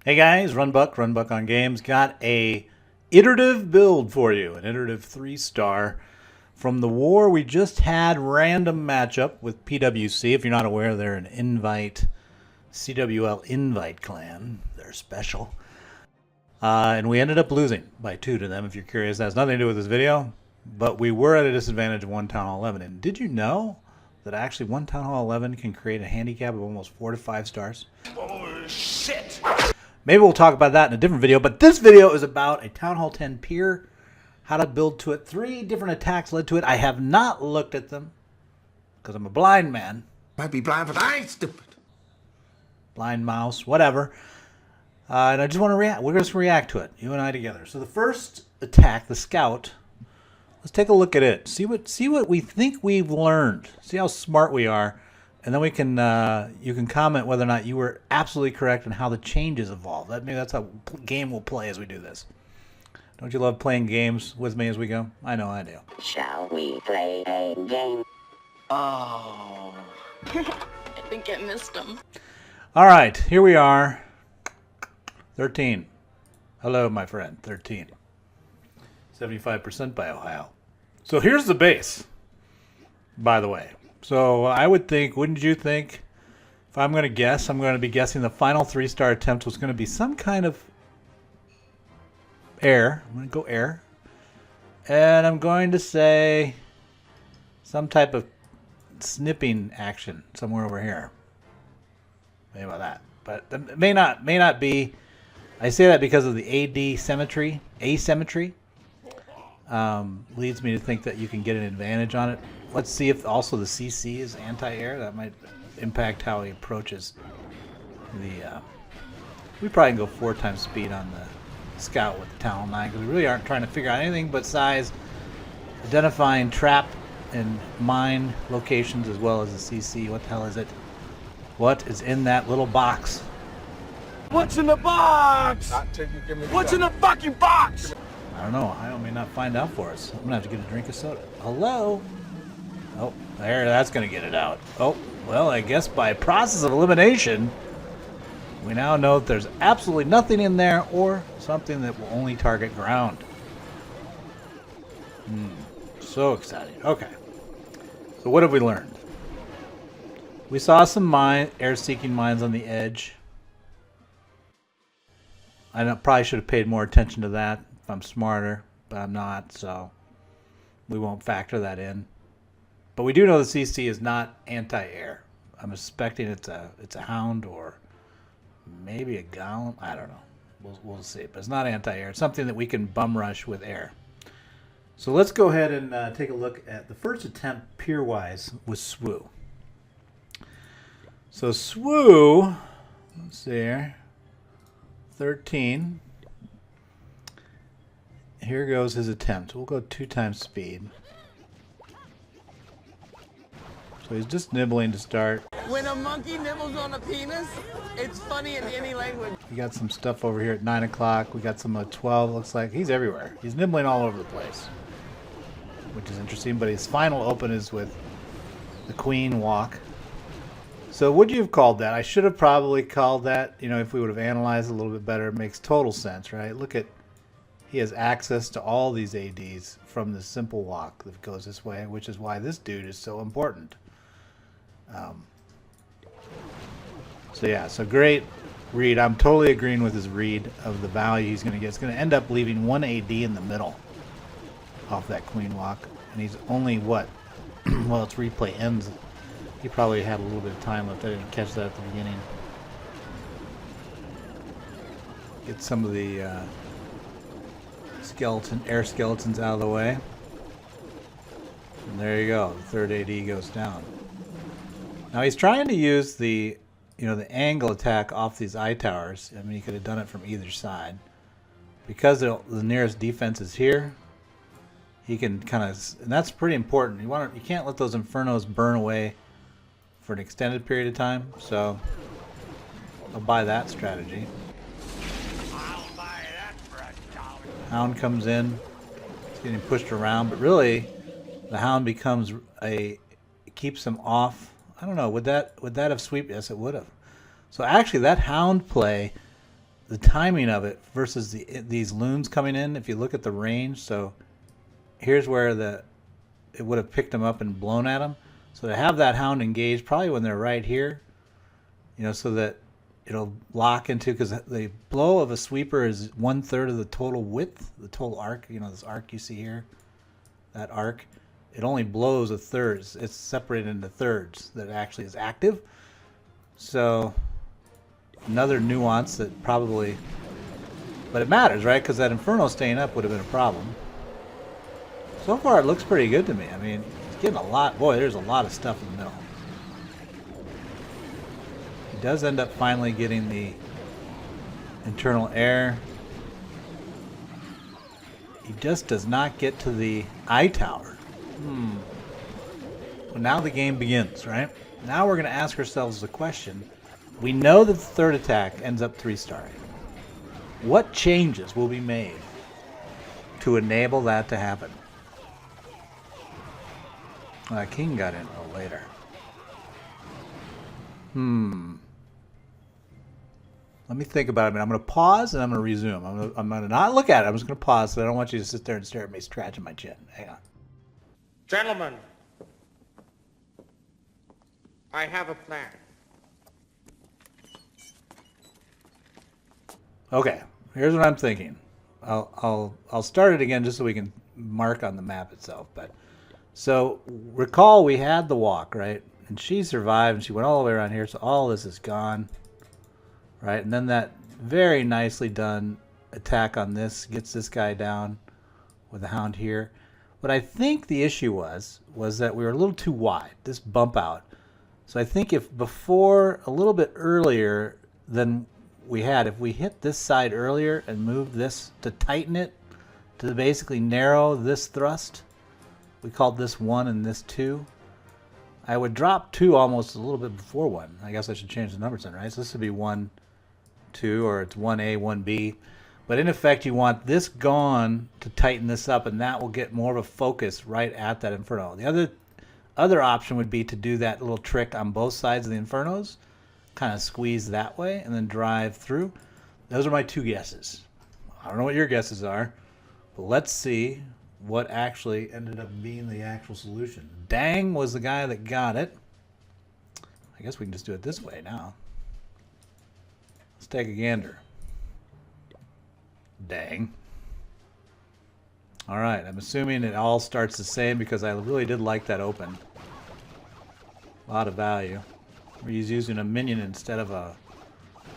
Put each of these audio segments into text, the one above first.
Hey guys, RunBuck on Games. Got a iterative build for you, an iterative 3-star from the war we just had. Random matchup with PwC. If you're not aware, they're an invite, CWL invite clan. They're special. And we ended up losing by 2 to them. If you're curious, that has nothing to do with this video, but we were at a disadvantage of 1 Town Hall 11. And did you know that actually 1 Town Hall 11 can create a handicap of almost 4 to 5 stars? Oh, shit! Maybe we'll talk about that in a different video, but this video is about a Town Hall 10 pier, how to build to it. 3 different attacks led to it. I have not looked at them because I'm a blind man. Might be blind, but I ain't stupid. Blind mouse, whatever. And I just want to react. We're going to react to it, you and I together. So the first attack, the scout, let's take a look at it. See what we think we've learned. See how smart we are. And then we can you can comment whether or not you were absolutely correct and how the changes evolve. Maybe that's how game will play as we do this. Don't you love playing games with me as we go? I know I do. Shall we play a game? Oh. I think I missed him. All right, here we are. 13. Hello, my friend. 13. 75% by Ohio. So here's the base, by the way. So I would think, wouldn't you think, if I'm going to guess, I'm going to be guessing the final 3-star attempt was going to be some kind of air. I'm going to go air. And I'm going to say some type of snipping action somewhere over here. Maybe about that. But it may not be. I say that because of the AD symmetry, asymmetry. Leads me to think that you can get an advantage on it. Let's see if also the CC is anti-air. That might impact how he approaches the... we probably can go 4 times speed on the scout with the Town Hall 9 because we really aren't trying to figure out anything but size, identifying trap and mine locations as well as the CC. What the hell is it? What is in that little box? What's in the box? What's in the fucking box? I don't know. I may not find out for us. I'm going to have to get a drink of soda. Hello? Oh, there. That's going to get it out. Oh, well, I guess by process of elimination, we now know that there's absolutely nothing in there or something that will only target ground. So exciting. Okay. So what have we learned? We saw some air-seeking mines on the edge. I probably should have paid more attention to that if I'm smarter, but I'm not, so we won't factor that in. But we do know the CC is not anti-air. I'm suspecting it's a hound or maybe a golem. I don't know. We'll see. But it's not anti-air. It's something that we can bum rush with air. So let's go ahead and take a look at the first attempt pier-wise with SWU. So SWU, let's see here. 13. Here goes his attempt. We'll go 2 times speed. So he's just nibbling to start. When a monkey nibbles on a penis, it's funny in any language. We got some stuff over here at 9 o'clock. We got some at 12. Looks like he's everywhere. He's nibbling all over the place, which is interesting. But his final open is with the queen walk. So would you have called that? I should have probably called that, you know, if we would have analyzed a little bit better. It makes total sense, right? Look at, he has access to all these ADs from the simple walk that goes this way, which is why this dude is so important. So yeah, so great read. I'm totally agreeing with his read of the value he's going to get. It's going to end up leaving 1 AD in the middle off that queen walk. And he's only, what? Well, its replay ends. He probably had a little bit of time left. I didn't catch that at the beginning. Get some of the air skeletons out of the way. And there you go. The 3rd AD goes down. Now he's trying to use the, the angle attack off these eye towers. I mean, he could have done it from either side. Because the nearest defense is here, he can kind of, and that's pretty important. You can't let those infernos burn away for an extended period of time, so I'll buy that strategy. I'll buy that for $1. Hound comes in, it's getting pushed around, but really the hound becomes keeps them off. I don't know, would that have swept? Yes, it would have. So actually that hound play the timing of it versus these loons coming in, if you look at the range, so here's where it would have picked them up and blown at them. So to have that hound engaged probably when they're right here, you know, so that it'll lock into, because the blow of a sweeper is 1/3 of the total width, the total arc. You know, this arc you see here, that arc, it only blows 1/3. It's separated into thirds that it actually is active. So another nuance that probably, but it matters, right? Because that Inferno staying up would have been a problem. So far it looks pretty good to me. I mean, it's getting a lot. Boy, there's a lot of stuff in the middle. He does end up finally getting the internal air. He just does not get to the eye tower. Well, now the game begins, right? Now we're going to ask ourselves the question. We know that the third attack ends up 3-starring. What changes will be made to enable that to happen? King got in a little later. Let me think about it. I'm going to pause and I'm going to resume. I'm going to not look at it. I'm just going to pause because I don't want you to sit there and stare at me scratching my chin. Hang on. Gentlemen, I have a plan. Okay, here's what I'm thinking. I'll start it again just so we can mark on the map itself. But so recall we had the walk, right? And she survived and she went all the way around here, so all this is gone. Right, and then that very nicely done attack on this gets this guy down with the hound here. What I think the issue was that we were a little too wide, this bump out. So I think if before, a little bit earlier than we had, if we hit this side earlier and moved this to tighten it, to basically narrow this thrust, we called this 1 and this 2. I would drop 2 almost a little bit before 1. I guess I should change the numbers then, right? So this would be 1, 2, or it's 1A, 1B. But in effect, you want this gone to tighten this up, and that will get more of a focus right at that Inferno. The other option would be to do that little trick on both sides of the Infernos, kind of squeeze that way, and then drive through. Those are my 2 guesses. I don't know what your guesses are, but let's see what actually ended up being the actual solution. Dang was the guy that got it. I guess we can just do it this way now. Let's take a gander. Dang. All right, I'm assuming it all starts the same because I really did like that open. A lot of value. He's using a minion instead of a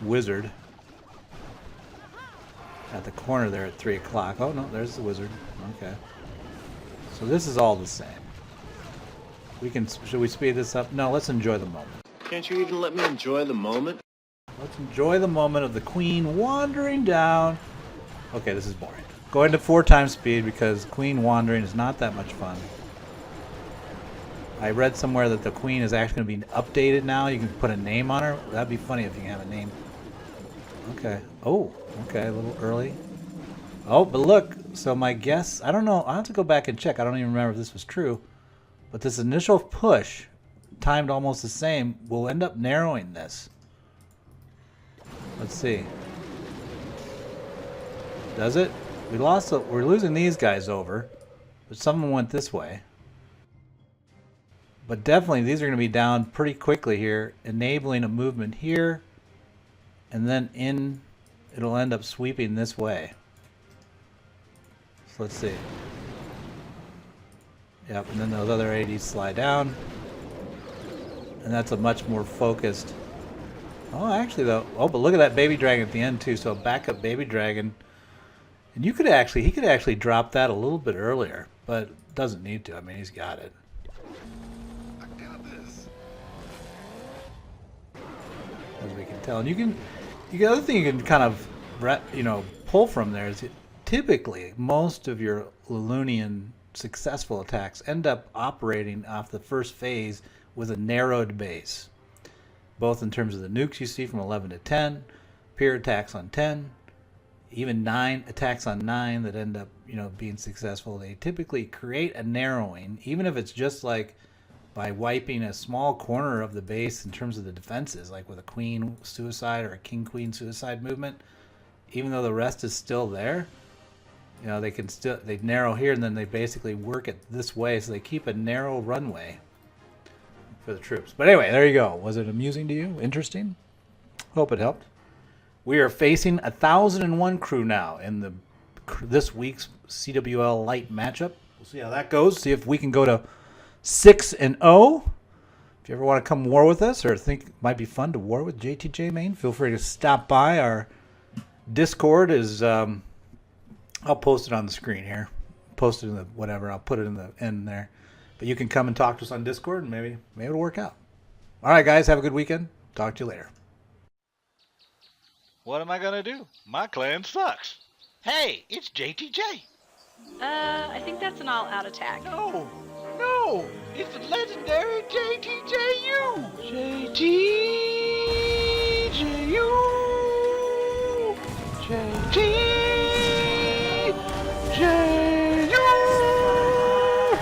wizard. At the corner there at 3 o'clock. Oh no, there's the wizard. Okay. So this is all the same. Should we speed this up? No, let's enjoy the moment. Can't you even let me enjoy the moment? Let's enjoy the moment of the queen wandering down. Okay, this is boring. Go into 4 times speed because queen wandering is not that much fun. I read somewhere that the queen is actually going to be updated now. You can put a name on her. That'd be funny if you can have a name. Okay. Oh, okay, a little early. Oh, but look. So my guess, I don't know. I'll have to go back and check. I don't even remember if this was true. But this initial push, timed almost the same, will end up narrowing this. Let's see. Does it? We're losing these guys over, but some of them went this way. But definitely these are going to be down pretty quickly here, enabling a movement here, and then it'll end up sweeping this way. So let's see. Yep, and then those other 80s slide down. And that's a much more focused. Oh, actually though. Oh, but look at that baby dragon at the end too. So backup baby dragon. And he could actually drop that a little bit earlier, but doesn't need to. I mean, he's got it. I got this. As we can tell. And the other thing you can kind of, pull from there is typically most of your Lilunian successful attacks end up operating off the first phase with a narrowed base, both in terms of the nukes you see from 11 to 10, peer attacks on 10, even 9 attacks on 9 that end up being successful. They typically create a narrowing, even if it's just like by wiping a small corner of the base in terms of the defenses, like with a queen suicide or a king queen suicide movement. even though the rest is still there, you know, they narrow here and then they basically work it this way, so they keep a narrow runway for the troops. But anyway, there you go. Was it amusing to you? Interesting? Hope it helped. We are facing 1001 crew now in this week's CWL Light matchup. We'll see how that goes. See if we can go to 6-0. If you ever want to come war with us or think it might be fun to war with JTJ Main, feel free to stop by. Our Discord is, I'll post it on the screen here. Post it in the whatever. I'll put it in the end there. But you can come and talk to us on Discord and maybe it'll work out. All right, guys. Have a good weekend. Talk to you later. What am I gonna do? My clan sucks. Hey, it's JTJ. I think that's an all-out attack. No, it's the legendary JTJU. JTJU.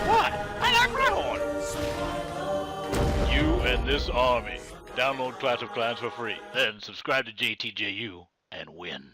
What? I like Wryhorn. You and this army. Download Clash of Clans for free. Then subscribe to JTJU and win.